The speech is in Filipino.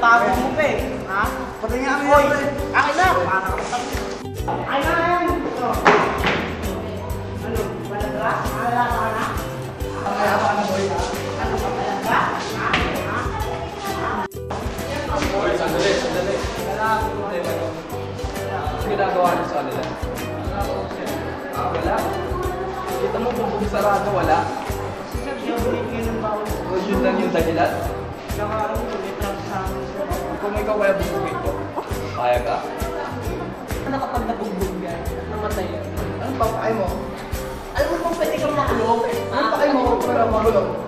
tago mo pa eh. Ha? Pati nga kami Hoy, yan, akin na! Ay na yan! Ano? Malaga? Malaga ka na? Kaya pa na boy. Ano ka malaga? Ha? Boy, sandali. Ano ginagawa niyo sa kanila? Wala. Kita mo kung sarado, wala. Sir, siya ng bawal. Yun lang yung dahilan. Naka ulit lang sa amin, sir. Kung ikaw kaya bubugin ko, kaya ka? Ano kapag nabugbog yan? Namatay yan. Anong papakay mo? Alam mo kung pwede kang makulong? Anong papakay mo para makulong?